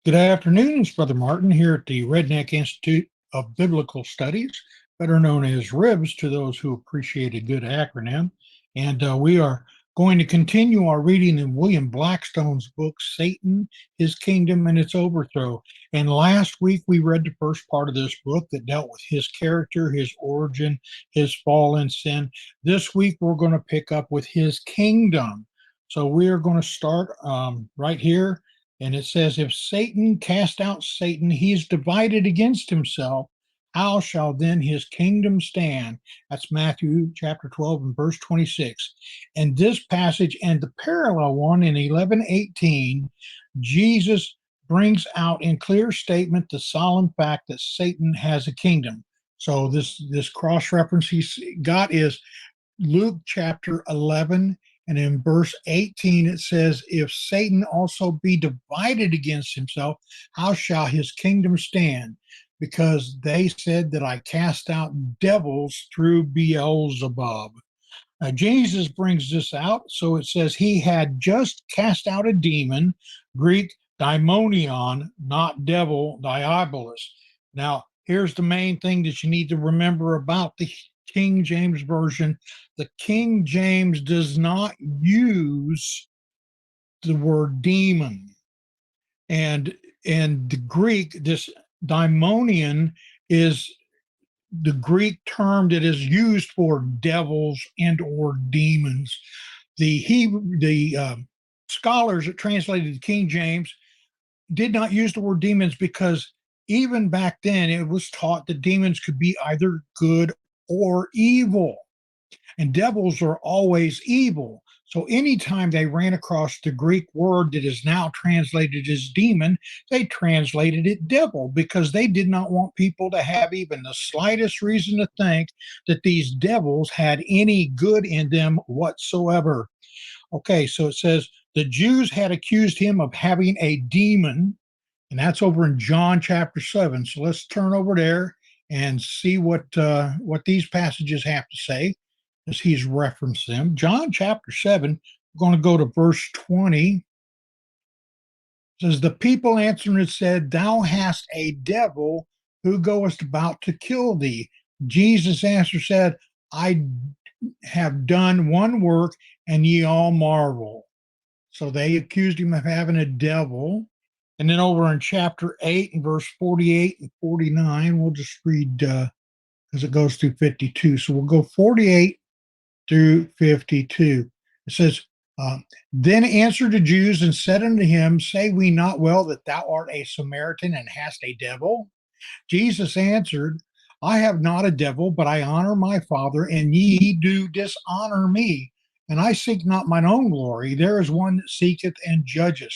Good afternoon, it's Brother Martin here at the Redneck Institute of Biblical Studies, better known as RIBS to those who appreciate a good acronym. And we are going to continue our reading in William Blackstone's book, Satan, His Kingdom, and Its Overthrow. And last week we read the first part of this book that dealt with his character, his origin, his fall and sin. This week we're going to pick up with his kingdom. So we are going to start right here, and it says, if Satan cast out Satan, he is divided against himself. How shall then his kingdom stand? That's Matthew chapter 12 and verse 26. And this passage and the parallel one in 11:18, Jesus brings out in clear statement the solemn fact that Satan has a kingdom. So this cross reference he's got is Luke chapter 11, and in verse 18 it says, if Satan also be divided against himself, how shall his kingdom stand? Because they said that I cast out devils through Beelzebub. Now, Jesus brings this out. So it says he had just cast out a demon, Greek daimonion, not devil, diabolus. Now, here's the main thing that you need to remember about the King James Version. The King James does not use the word demon. And in the Greek, this daimonion is the Greek term that is used for devils and or demons. The scholars that translated the King James did not use the word demons because even back then it was taught that demons could be either good or evil, and devils are always evil. So anytime they ran across the Greek word that is now translated as demon, they translated it devil because they did not want people to have even the slightest reason to think that these devils had any good in them whatsoever. Okay, so it says the Jews had accused him of having a demon, and that's over in John chapter 7. So let's turn over there and see what these passages have to say as he's referenced them. John chapter 7, we're going to go to verse 20. It says, the people answering and said, thou hast a devil, who goest about to kill thee? Jesus answered, said, I have done one work, and ye all marvel. So they accused him of having a devil. And then over in chapter 8 and verse 48 and 49, we'll just read as it goes through 52. So we'll go 48 through 52. It says, then answered the Jews and said unto him, say we not well that thou art a Samaritan and hast a devil? Jesus answered, I have not a devil, but I honor my Father, and ye do dishonor me. And I seek not mine own glory. There is one that seeketh and judgeth.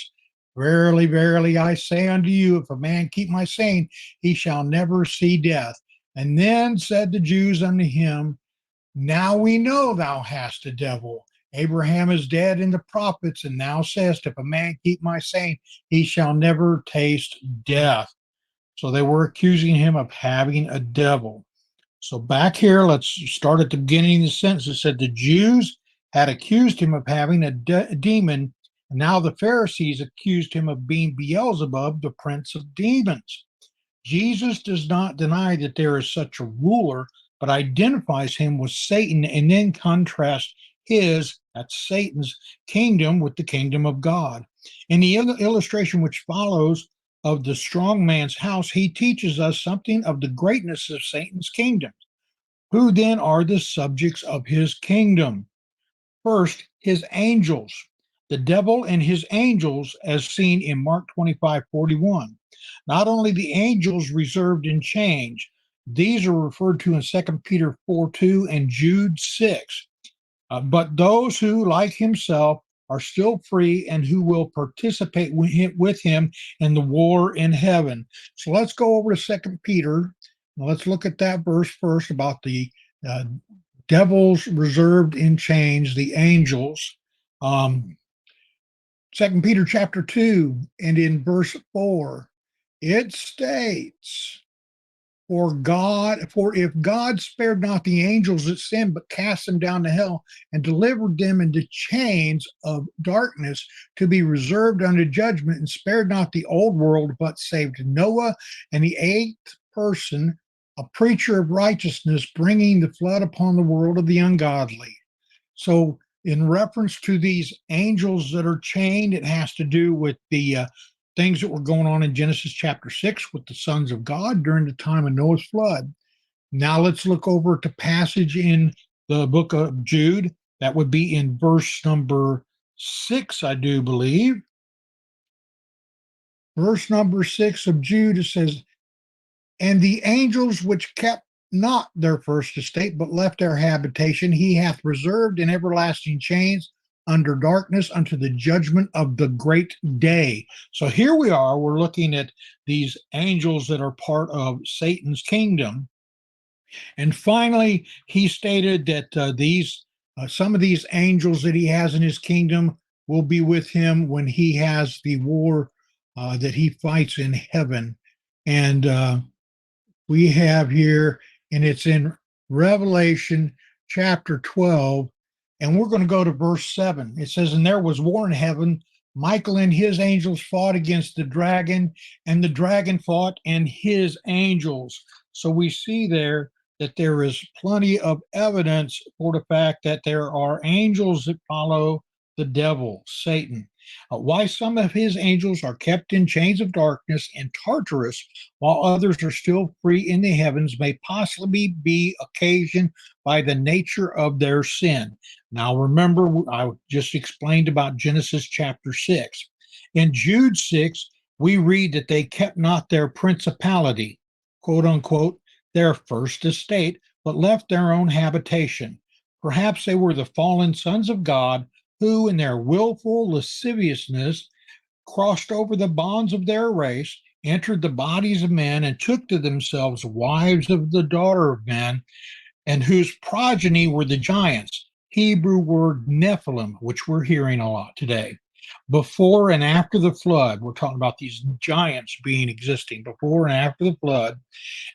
Verily, verily, I say unto you, if a man keep my saying, he shall never see death. And then said the Jews unto him, now we know thou hast a devil. Abraham is dead and the prophets, and thou sayest, if a man keep my saying, he shall never taste death. So they were accusing him of having a devil. So back here, let's start at the beginning of the sentence. It said the Jews had accused him of having a demon, and now the Pharisees accused him of being Beelzebub, the prince of demons. Jesus does not deny that there is such a ruler, but identifies him with Satan and then contrasts that's Satan's kingdom, with the kingdom of God. In the illustration which follows of the strong man's house, he teaches us something of the greatness of Satan's kingdom. Who then are the subjects of his kingdom? First, his angels. The devil and his angels, as seen in Mark 25:41. Not only the angels reserved in change, these are referred to in 2 Peter 4:2 and Jude 6. But those who, like himself, are still free and who will participate with him in the war in heaven. So let's go over to 2 Peter. Let's look at that verse first about the uh, devils reserved in chains, the angels. 2 Peter chapter 2 and in verse 4, it states, For if God spared not the angels that sinned, but cast them down to hell and delivered them into chains of darkness to be reserved unto judgment, and spared not the old world, but saved Noah and the eighth person, a preacher of righteousness, bringing the flood upon the world of the ungodly. So, in reference to these angels that are chained, it has to do with the things that were going on in Genesis chapter 6 with the sons of God during the time of Noah's flood. Now, let's look over at the passage in the book of Jude. That would be in verse number 6, I do believe. Verse number 6 of Jude, it says, and the angels which kept not their first estate, but left their habitation, he hath reserved in everlasting chains under darkness unto the judgment of the great day. So here we are, we're looking at these angels that are part of Satan's kingdom. And finally, he stated that some of these angels that he has in his kingdom will be with him when he has the war that he fights in heaven. And we have here, and it's in Revelation chapter 12, and we're going to go to verse 7. It says, and there was war in heaven. Michael and his angels fought against the dragon, and the dragon fought and his angels. So we see there that there is plenty of evidence for the fact that there are angels that follow the devil, Satan. Why some of his angels are kept in chains of darkness in Tartarus, while others are still free in the heavens, may possibly be occasioned by the nature of their sin. Now, remember, I just explained about Genesis chapter 6. In Jude 6, we read that they kept not their principality, quote unquote, their first estate, but left their own habitation. Perhaps they were the fallen sons of God who, in their willful lasciviousness, crossed over the bonds of their race, entered the bodies of men, and took to themselves wives of the daughter of men, and whose progeny were the giants. Hebrew word Nephilim, which we're hearing a lot today. Before and after the flood, we're talking about these giants being existing before and after the flood.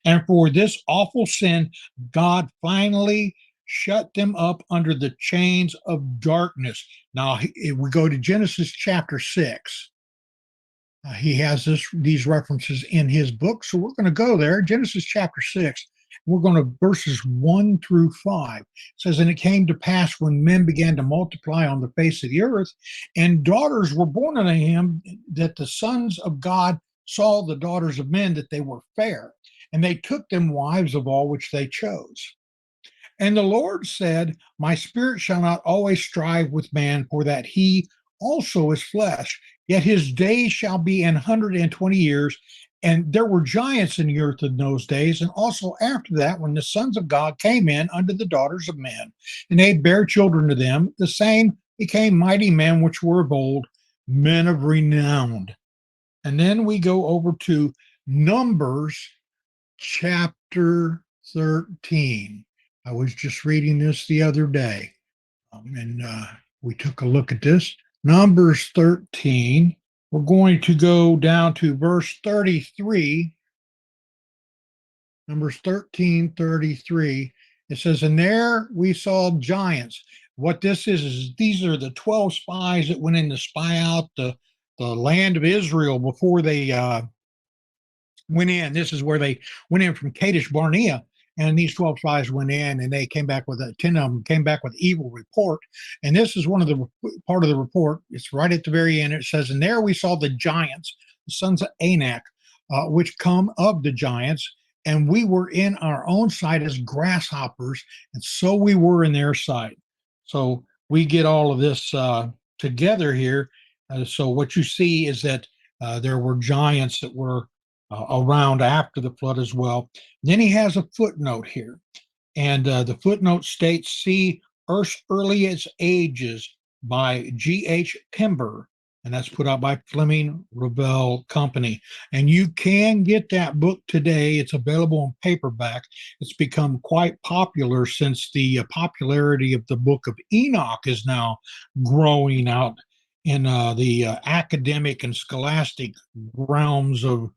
And for this awful sin, God finally shut them up under the chains of darkness. Now, if we go to Genesis chapter 6, he has these references in his book. So we're going to go there, Genesis chapter 6. We're going to verses 1 through 5. It says, and it came to pass when men began to multiply on the face of the earth, and daughters were born unto him, that the sons of God saw the daughters of men, that they were fair, and they took them wives of all which they chose. And the Lord said, my spirit shall not always strive with man, for that he also is flesh, yet his days shall be 120 years. And there were giants in the earth in those days, and also after that, when the sons of God came in unto the daughters of men, and they bare children to them, the same became mighty men which were of old, men of renown. And then we go over to Numbers chapter 13. I was just reading this the other day, and we took a look at this. Numbers 13. We're going to go down to verse 33. Numbers 13:33. It says, and there we saw giants. What this is these are the 12 spies that went in to spy out the land of Israel before they went in. This is where they went in from Kadesh Barnea, and these 12 spies went in, and they came back with 10 of them came back with evil report. And this is one of the part of the report. It's right at the very end. It says, and there we saw the giants, the sons of Anak, which come of the giants, and we were in our own sight as grasshoppers, and so we were in their sight. So we get all of this together here. So what you see is that there were giants that were around after the flood as well. Then he has a footnote here, and the footnote states, see Earth's Earliest Ages by G.H. Pember, and that's put out by Fleming Revell Company. And you can get that book today. It's available in paperback. It's become quite popular since the popularity of the book of Enoch is now growing out in the academic and scholastic realms of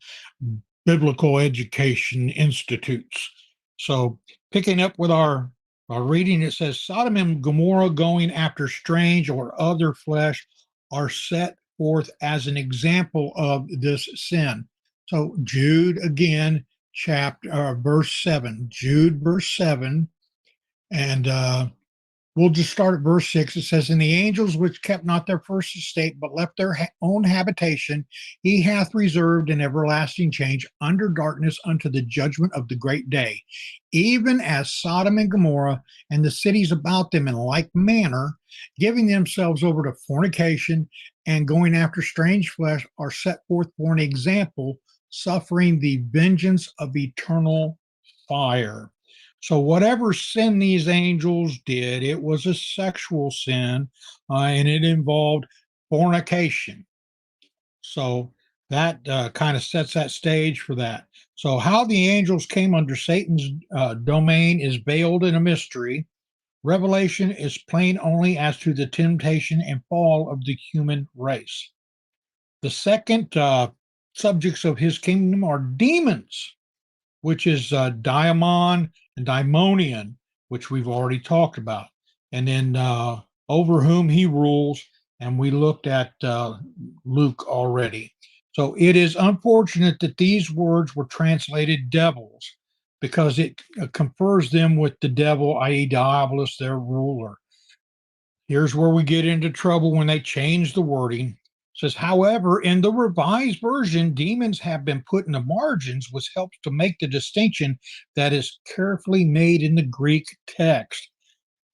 biblical education institutes. So, picking up with our reading, it says Sodom and Gomorrah going after strange or other flesh are set forth as an example of this sin. So, Jude again, chapter verse 7. Jude verse 7. And we'll just start at verse 6. It says, "And the angels which kept not their first estate, but left their own habitation, he hath reserved in everlasting change under darkness unto the judgment of the great day, even as Sodom and Gomorrah and the cities about them in like manner, giving themselves over to fornication and going after strange flesh, are set forth for an example, suffering the vengeance of eternal fire." So, whatever sin these angels did, it was a sexual sin, and it involved fornication. So, that kind of sets that stage for that. So, how the angels came under Satan's domain is veiled in a mystery. Revelation is plain only as to the temptation and fall of the human race. The second subjects of his kingdom are demons, which is Diamond and Daimonian, which we've already talked about, and then over whom he rules, and we looked at Luke already. So it is unfortunate that these words were translated devils because it confers them with the devil, i.e., Diabolus, their ruler. Here's where we get into trouble when they change the wording. It says, however, in the revised version, demons have been put in the margins, which helps to make the distinction that is carefully made in the Greek text.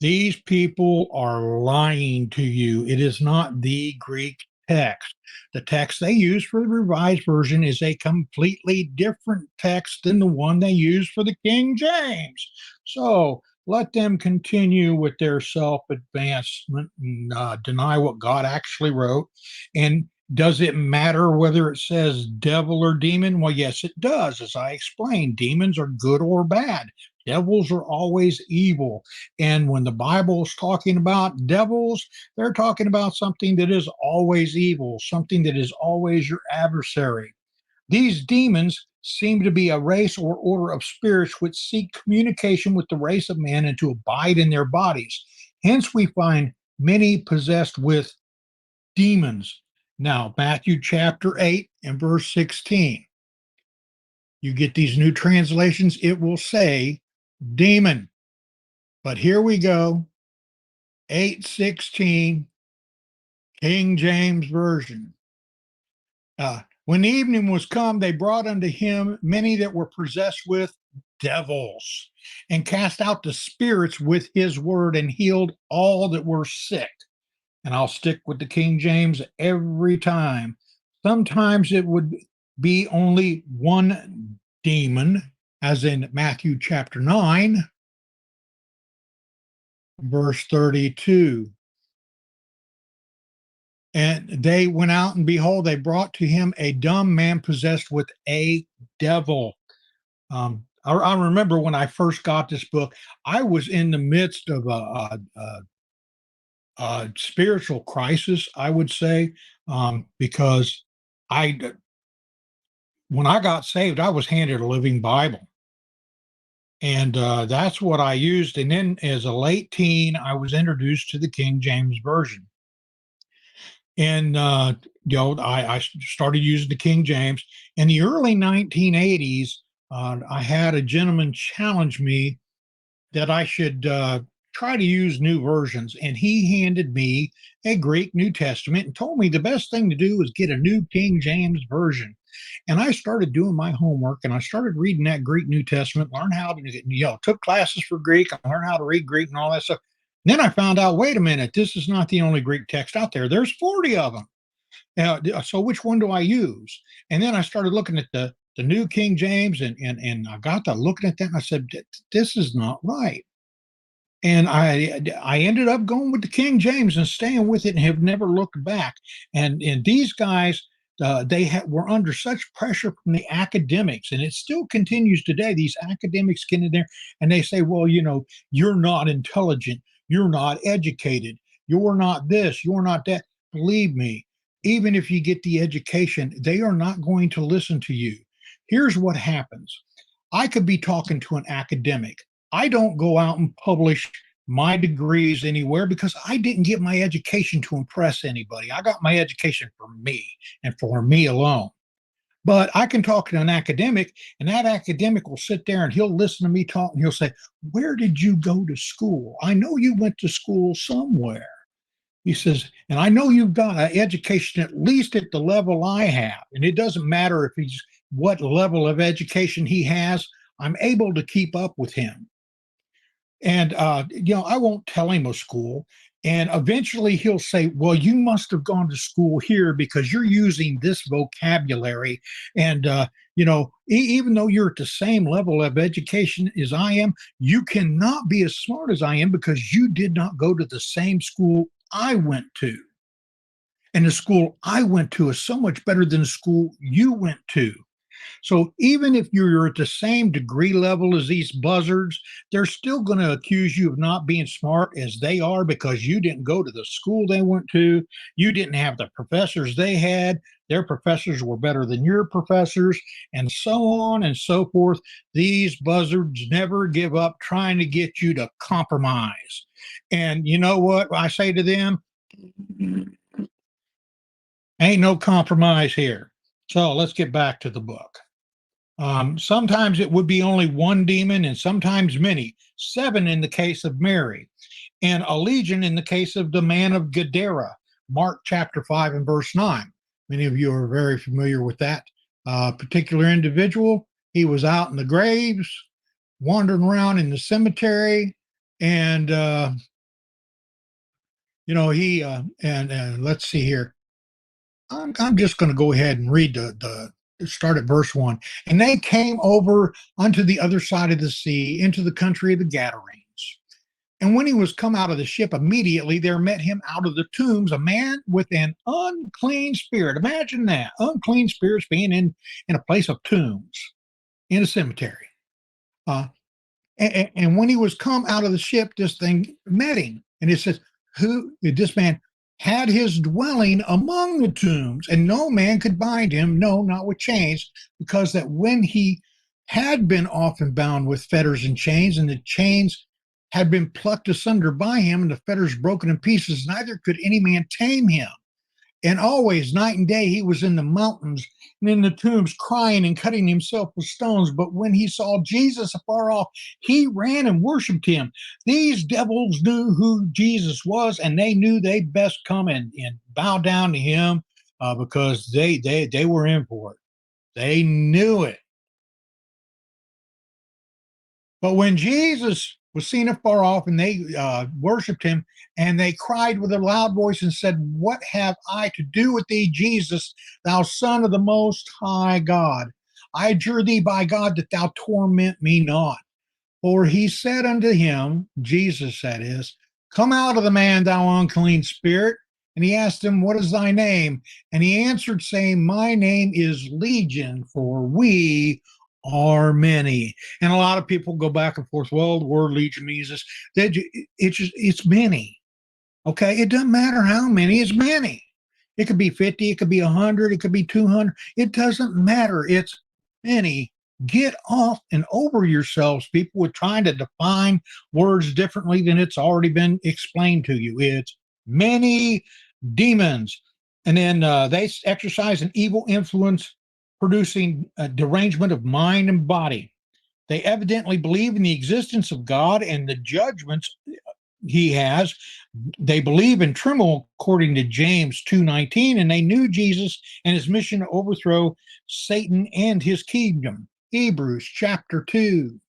These people are lying to you. It is not the Greek text. The text they use for the revised version is a completely different text than the one they use for the King James. So let them continue with their self advancement and deny what God actually wrote. And does it matter whether it says devil or demon? Well, yes, it does. As I explained, demons are good or bad. Devils are always evil. And when the Bible is talking about devils, they're talking about something that is always evil, something that is always your adversary. These demons seem to be a race or order of spirits which seek communication with the race of man and to abide in their bodies. Hence, we find many possessed with demons. Now, Matthew chapter 8 and verse 16. You get these new translations, it will say demon. But here we go, 8:16, King James Version. When the evening was come, they brought unto him many that were possessed with devils, and cast out the spirits with his word, and healed all that were sick. And I'll stick with the King James every time. Sometimes it would be only one demon, as in Matthew chapter 9, verse 32. And they went out, and behold, they brought to him a dumb man possessed with a devil. I remember when I first got this book, I was in the midst of a spiritual crisis, I would say, because I, when I got saved, I was handed a living Bible. And that's what I used. And then as a late teen, I was introduced to the King James Version. And I started using the King James. In the early 1980s, I had a gentleman challenge me that I should try to use new versions, and he handed me a Greek New Testament and told me the best thing to do was get a new King James version. And I started doing my homework, and I started reading that Greek New Testament, learn how to, took classes for Greek, and learn how to read Greek and all that stuff. And then I found out, wait a minute, this is not the only Greek text out there. There's 40 of them. So which one do I use? And then I started looking at the New King James, and I got to looking at that, and I said, this is not right. And I ended up going with the King James and staying with it and have never looked back. And these guys, were under such pressure from the academics, and it still continues today. These academics get in there and they say, well, you're not intelligent, you're not educated, you're not this, you're not that. Believe me, even if you get the education, they are not going to listen to you. Here's what happens. I could be talking to an academic. I don't go out and publish my degrees anywhere because I didn't get my education to impress anybody. I got my education for me and for me alone. But I can talk to an academic, and that academic will sit there and he'll listen to me talk and he'll say, "Where did you go to school? I know you went to school somewhere." He says, "And I know you've got an education at least at the level I have." And it doesn't matter if he's what level of education he has, I'm able to keep up with him. And, I won't tell him a school. And eventually he'll say, "Well, you must have gone to school here because you're using this vocabulary." And, even though you're at the same level of education as I am, you cannot be as smart as I am because you did not go to the same school I went to. And the school I went to is so much better than the school you went to. So even if you're at the same degree level as these buzzards, they're still going to accuse you of not being smart as they are because you didn't go to the school they went to. You didn't have the professors they had. Their professors were better than your professors, and so on and so forth. These buzzards never give up trying to get you to compromise. And you know what I say to them? Ain't no compromise here. So let's get back to the book. Sometimes it would be only one demon, and sometimes many, seven in the case of Mary, and a legion in the case of the man of Gadara, Mark chapter 5 and verse 9. Many of you are very familiar with that particular individual. He was out in the graves, wandering around in the cemetery, and, let's see here. I'm just going to go ahead and read the start at verse 1. And they came over unto the other side of the sea into the country of the Gadarenes. And when he was come out of the ship, immediately there met him out of the tombs a man with an unclean spirit. Imagine that, unclean spirits being in a place of tombs, in a cemetery. Uh, and when he was come out of the ship, this thing met him. And it says, who this man had his dwelling among the tombs, and no man could bind him, no, not with chains, because that when he had been often bound with fetters and chains, and the chains had been plucked asunder by him, and the fetters broken in pieces, neither could any man tame him. And always, night and day, he was in the mountains and in the tombs, crying and cutting himself with stones. But when he saw Jesus afar off, he ran and worshiped him. These devils knew who Jesus was, and they knew they best come and bow down to him because they were in for it. They knew it. But when Jesus was seen afar off, and they worshiped him, and they cried with a loud voice and said, "What have I to do with thee, Jesus, thou Son of the Most High God? I adjure thee by God that thou torment me not." For he said unto him, Jesus that is, "Come out of the man, thou unclean spirit." And he asked him, "What is thy name?" And he answered, saying, "My name is Legion, for we are many." And a lot of people go back and forth. Well, the word legion means this. It's many. Okay, it doesn't matter how many. It's many. It could be 50. It could be 100. It could be 200. It doesn't matter. It's many. Get off and over yourselves, people, with trying to define words differently than it's already been explained to you. It's many demons. And then they exercise an evil influence, producing a derangement of mind and body. They evidently believe in the existence of God and the judgments he has. They believe and tremble according to James 2:19, and they knew Jesus and his mission to overthrow Satan and his kingdom. Hebrews chapter 2.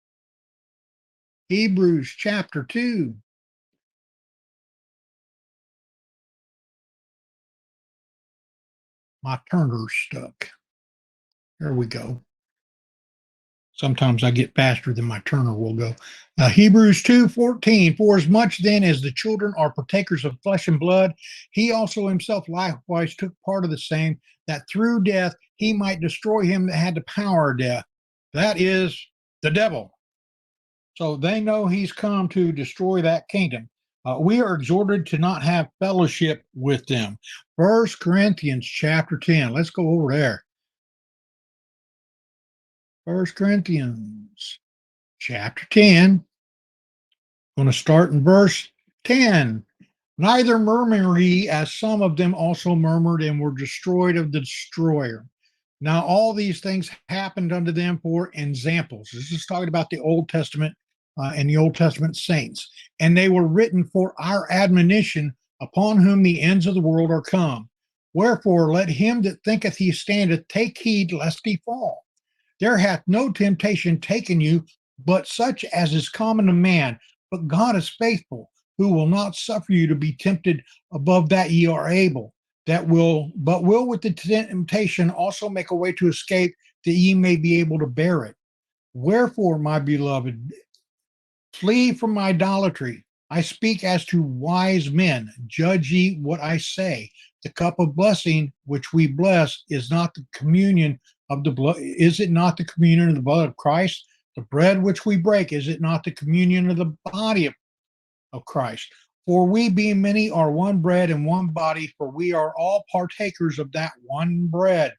Hebrews chapter 2. My turner's stuck. There we go. Sometimes I get faster than my turner will go. Hebrews 2:14. For as much then as the children are partakers of flesh and blood, he also himself likewise took part of the same, that through death he might destroy him that had the power of death. That is the devil. So they know he's come to destroy that kingdom. We are exhorted to not have fellowship with them. First Corinthians chapter 10. Let's go over there. First Corinthians chapter 10. I'm going to start in verse 10. Neither murmur ye, as some of them also murmured and were destroyed of the destroyer. Now, all these things happened unto them for examples. This is talking about the Old Testament and the Old Testament saints. And they were written for our admonition, upon whom the ends of the world are come. Wherefore, let him that thinketh he standeth take heed lest he fall. There hath no temptation taken you, but such as is common to man. But God is faithful, who will not suffer you to be tempted above that ye are able, but will with the temptation also make a way to escape, that ye may be able to bear it. Wherefore, my beloved, flee from idolatry. I speak as to wise men. Judge ye what I say. The cup of blessing which we bless is not the communion of the blood. Is it not the communion of the blood of Christ? The bread which we break, is it not the communion of the body of Christ? For we, being many, are one bread and one body, for we are all partakers of that one bread.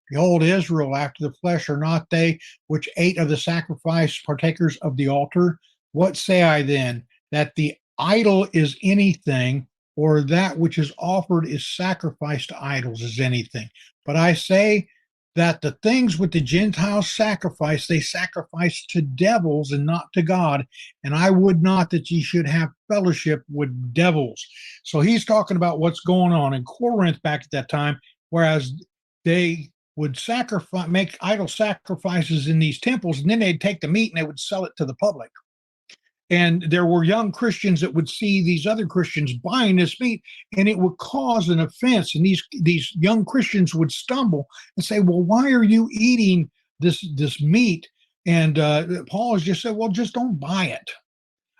Behold, Israel after the flesh are not they which ate of the sacrifice partakers of the altar? What say I then? That the idol is anything, or that which is offered is sacrificed to idols is anything. But I say that the things which the Gentiles sacrifice, they sacrifice to devils and not to God. And I would not that ye should have fellowship with devils. So he's talking about what's going on in Corinth back at that time, whereas they would sacrifice, make idol sacrifices in these temples, and then they'd take the meat and they would sell it to the public. And there were young Christians that would see these other Christians buying this meat, and it would cause an offense. And these young Christians would stumble and say, "Well, why are you eating this meat?" And Paul has just said, "Well, just don't buy it.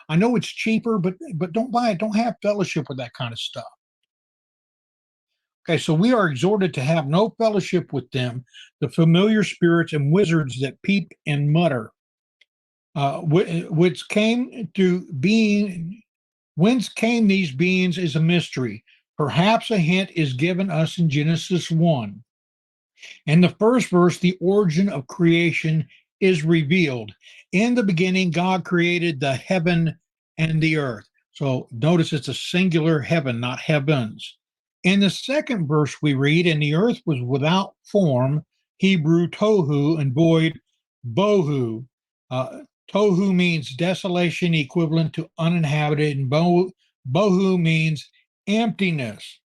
I know it's cheaper, but don't buy it. Don't have fellowship with that kind of stuff." Okay, so we are exhorted to have no fellowship with them, the familiar spirits and wizards that peep and mutter, which came to being. Whence came these beings is a mystery. Perhaps a hint is given us in Genesis 1. In the first verse, the origin of creation is revealed. In the beginning, God created the heaven and the earth. So notice it's a singular heaven, not heavens. In the second verse, we read, and the earth was without form, Hebrew tohu, and void bohu. Uh, Tohu means desolation, equivalent to uninhabited, and bohu means emptiness.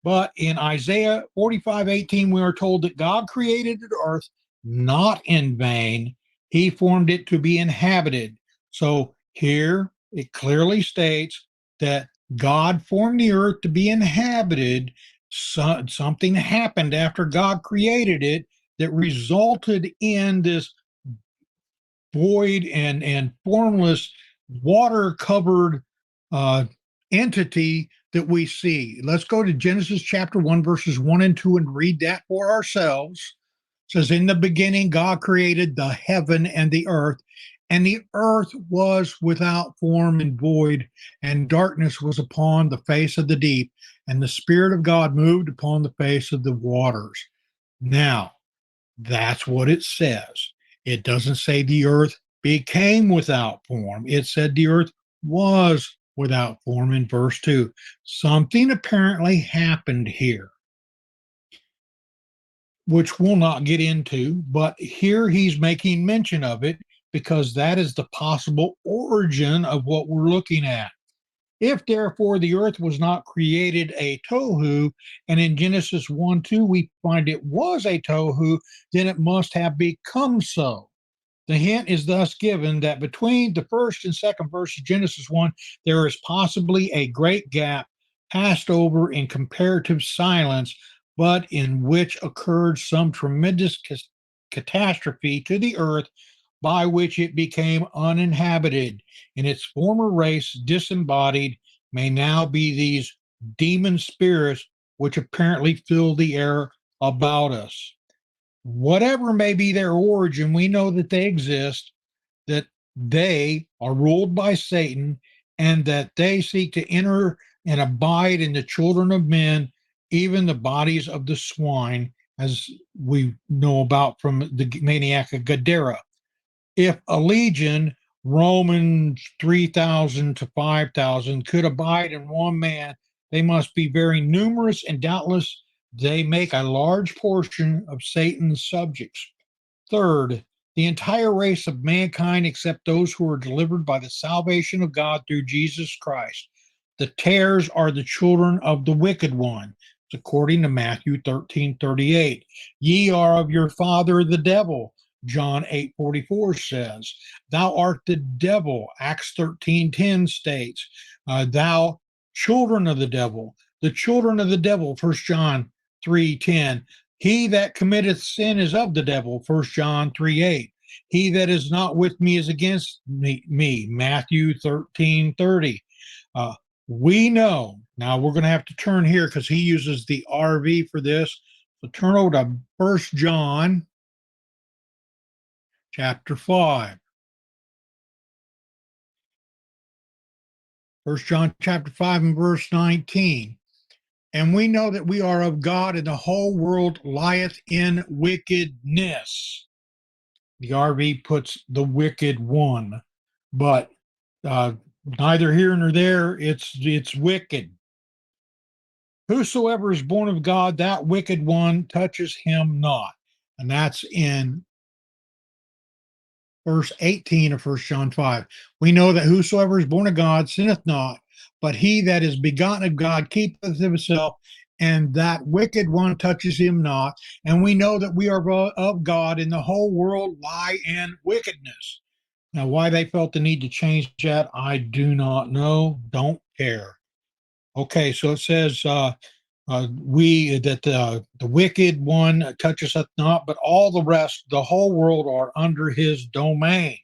But in Isaiah 45:18, we are told that God created the earth not in vain. He formed it to be inhabited. So here it clearly states that God formed the earth to be inhabited. Something happened after God created it that resulted in this void and formless, water covered uh, entity that we see. Let's go to Genesis chapter 1, verses 1 and 2, and read that for ourselves. It says, "In the beginning, God created the heaven and the earth was without form and void, and darkness was upon the face of the deep, and the Spirit of God moved upon the face of the waters." Now, that's what it says. It doesn't say the earth became without form. It said the earth was without form in verse 2. Something apparently happened here, which we'll not get into, but here he's making mention of it because that is the possible origin of what we're looking at. If therefore the earth was not created a tohu, and in Genesis 1 2 we find it was a tohu, then it must have become so. The hint is thus given that between the first and second verse of Genesis 1, there is possibly a great gap passed over in comparative silence, but in which occurred some tremendous catastrophe to the earth by which it became uninhabited, and its former race disembodied may now be these demon spirits which apparently fill the air about us. Whatever may be their origin, we know that they exist, that they are ruled by Satan, and that they seek to enter and abide in the children of men, even the bodies of the swine, as we know about from the maniac of Gadara. If a legion, Romans 3,000 to 5,000, could abide in one man, they must be very numerous, and doubtless they make a large portion of Satan's subjects. Third, the entire race of mankind, except those who are delivered by the salvation of God through Jesus Christ. The tares are the children of the wicked one. It's according to Matthew 13:38. Ye are of your father the devil. John 8:44 says, Thou art the devil. Acts 13:10 states, Thou children of the devil. The children of the devil, 1 John 3:10. He that committeth sin is of the devil, 1 John 3:8. He that is not with me is against me, Matthew 13:30. Uh, we know, now we're going to have to turn here because he uses the RV for this. So turn over to 1 John chapter 5. 1 John chapter 5 and verse 19. And we know that we are of God, and the whole world lieth in wickedness. The RV puts the wicked one, but neither here nor there. It's wicked. Whosoever is born of God, that wicked one touches him not. And that's in verse 18 of First John 5. We know that whosoever is born of God sinneth not, but he that is begotten of God keepeth himself, and that wicked one touches him not. And we know that we are of God, and the whole world lie in wickedness. Now, why they felt the need to change that, I do not know. Don't care. Okay, so it says, we that the wicked one touches us not, but all the rest, the whole world, are under his domain.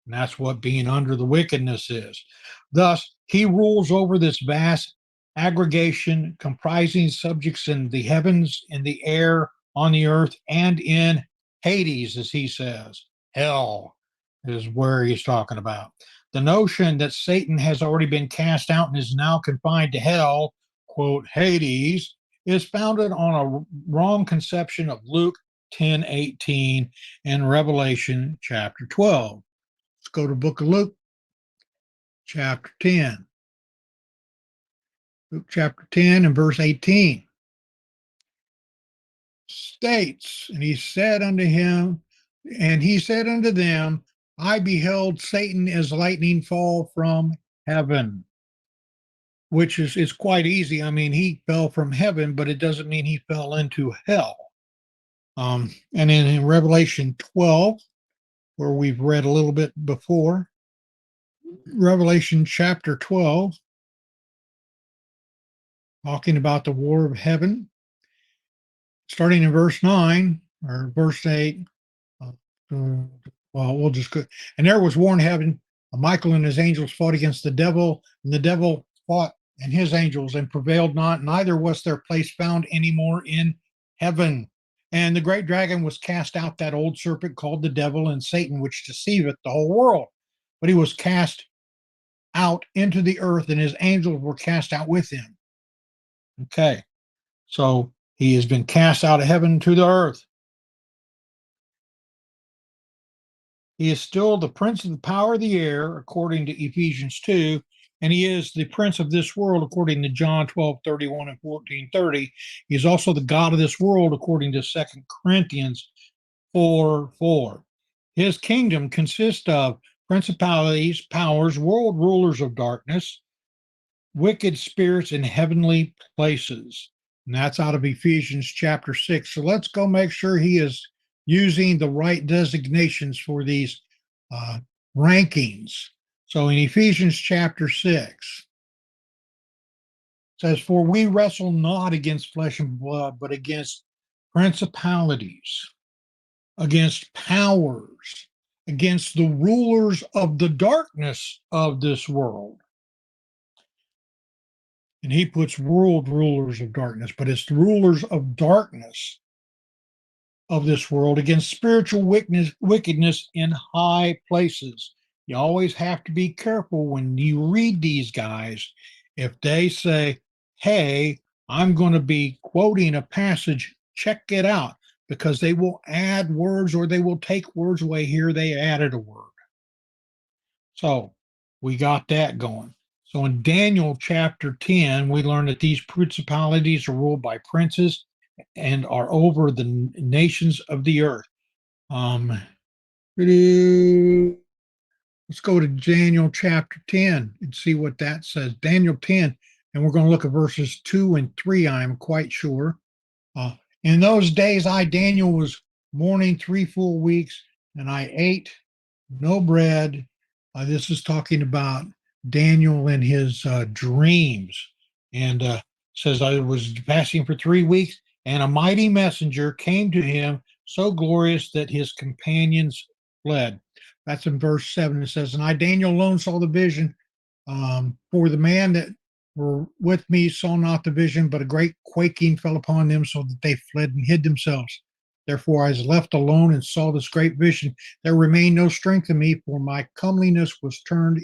And that's what being under the wickedness is. Thus, he rules over this vast aggregation comprising subjects in the heavens, in the air, on the earth, and in Hades, as he says. Hell is where he's talking about. The notion that Satan has already been cast out and is now confined to hell, quote, Hades, is founded on a wrong conception of Luke 10:18 and Revelation chapter 12. Let's go to book of Luke, chapter 10. Luke chapter 10 and verse 18 states, and he said unto them, I beheld Satan as lightning fall from heaven, which is quite easy. I mean, he fell from heaven, but it doesn't mean he fell into hell. And then in Revelation 12, where we've read a little bit before, Revelation chapter 12, talking about the war of heaven, starting in verse 9 or verse 8. Uh, well, we'll just go. And there was war in heaven. Michael and his angels fought against the devil, and the devil fought and his angels and prevailed not, neither was their place found anymore in heaven. And the great dragon was cast out, that old serpent called the devil and Satan, which deceiveth the whole world. But he was cast out into the earth, and his angels were cast out with him. Okay. So he has been cast out of heaven to the earth. He is still the prince of the power of the air, according to Ephesians 2, and he is the prince of this world, according to John 12:31 and 14:30. He is also the God of this world, according to 2 Corinthians 4:4. His kingdom consists of principalities, powers, world rulers of darkness, wicked spirits in heavenly places. And that's out of Ephesians chapter 6. So let's go make sure he is using the right designations for these uh, rankings. So in Ephesians chapter 6, it says, For we wrestle not against flesh and blood, but against principalities, against powers, against the rulers of the darkness of this world. And he puts world rulers of darkness, but it's the rulers of darkness of this world against spiritual wickedness in high places. You always have to be careful when you read these guys. If they say, hey, I'm going to be quoting a passage check it out, because they will add words or they will take words away. Here they added a word. So we got that going. So in Daniel chapter 10, we learn that these principalities are ruled by princes and are over the nations of the earth. Um, let's go to Daniel chapter 10 and see what that says. Daniel 10, and we're going to look at verses 2 and 3, I am quite sure. Uh, in those days, I, Daniel, was mourning 3 full weeks, and I ate no bread. This is talking about Daniel and his dreams. And says, I was fasting for 3 weeks, and a mighty messenger came to him, so glorious that his companions fled. That's in verse 7. It says, and I, Daniel, alone saw the vision. For the man that were with me saw not the vision, but a great quaking fell upon them, so that they fled and hid themselves. Therefore I was left alone and saw this great vision. There remained no strength in me, for my comeliness was turned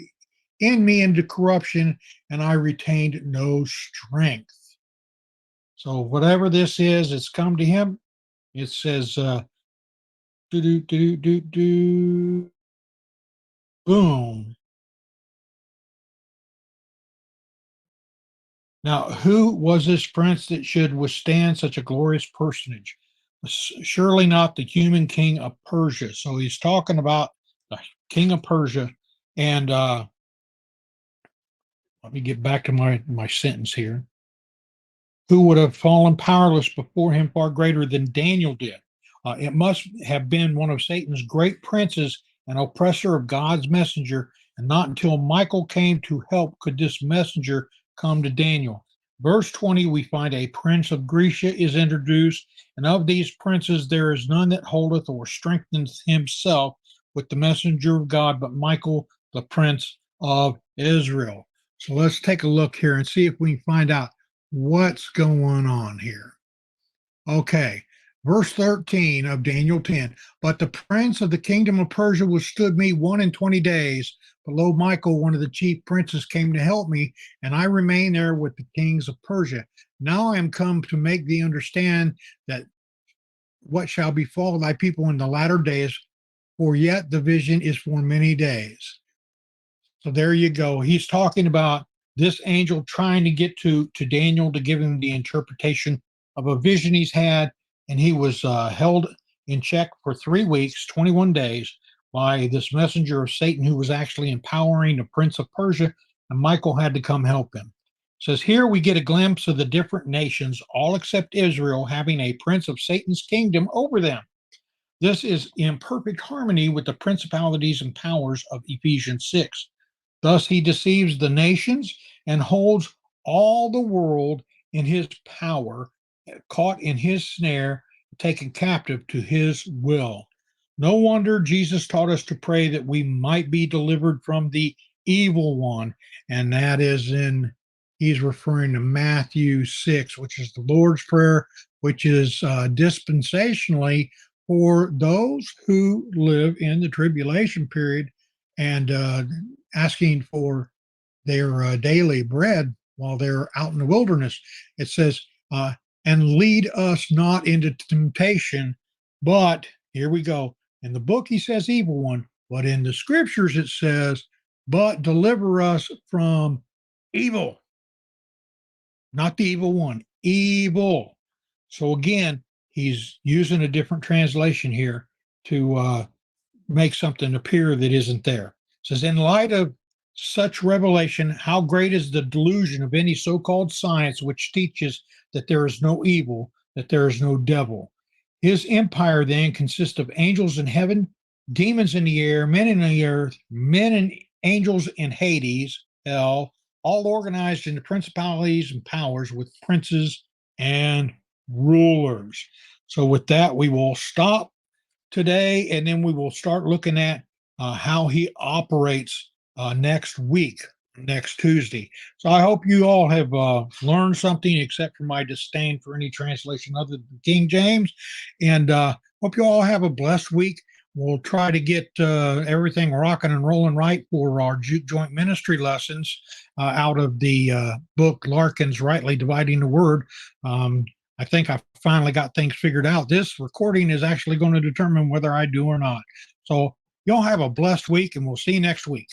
in me into corruption, and I retained no strength. So whatever this is, it's come to him. It says, do do do do do, boom. Now, who was this prince that should withstand such a glorious personage? Surely not the human king of Persia. So he's talking about the king of Persia. And let me get back to my sentence here. Who would have fallen powerless before him, far greater than Daniel did. It must have been one of Satan's great princes, an oppressor of God's messenger, and not until Michael came to help could this messenger come to Daniel. Verse 20, we find a prince of Grecia is introduced, and of these princes there is none that holdeth or strengthens himself with the messenger of God, but Michael, the prince of Israel. So let's take a look here and see if we can find out what's going on here. Okay, verse 13 of Daniel 10. But the prince of the kingdom of Persia withstood me 1 and 20 days. Below Michael, one of the chief princes, came to help me, and I remained there with the kings of Persia. Now I am come to make thee understand that what shall befall thy people in the latter days, for yet the vision is for many days. So there you go. He's talking about this angel trying to get to Daniel to give him the interpretation of a vision he's had, and he was held in check for 3 weeks, 21 days, by this messenger of Satan who was actually empowering the prince of Persia, and Michael had to come help him. It says here we get a glimpse of the different nations, all except Israel, having a prince of Satan's kingdom over them. This is in perfect harmony with the principalities and powers of Ephesians 6. Thus he deceives the nations and holds all the world in his power, caught in his snare, taken captive to his will. No wonder Jesus taught us to pray that we might be delivered from the evil one. And that is he's referring to Matthew 6, which is the Lord's Prayer, which is dispensationally for those who live in the tribulation period and asking for their daily bread while they're out in the wilderness. It says, and lead us not into temptation, but here we go. In the book, he says evil one, but in the scriptures, it says, but deliver us from evil. Not the evil one, evil. So again, he's using a different translation here to make something appear that isn't there. It says, in light of such revelation, how great is the delusion of any so-called science which teaches that there is no evil, that there is no devil. His empire then consists of angels in heaven, demons in the air, men in the earth, men and angels in Hades, hell, all organized into principalities and powers with princes and rulers. So with that, we will stop today, and then we will start looking at how he operates next week, next Tuesday. So I hope you all have learned something, except for my disdain for any translation other than King James. And hope you all have a blessed week. We'll try to get everything rocking and rolling right for our joint ministry lessons out of the book Larkin's Rightly Dividing the Word. I think I finally got things figured out. This recording is actually going to determine whether I do or not. So y'all have a blessed week, and we'll see you next week.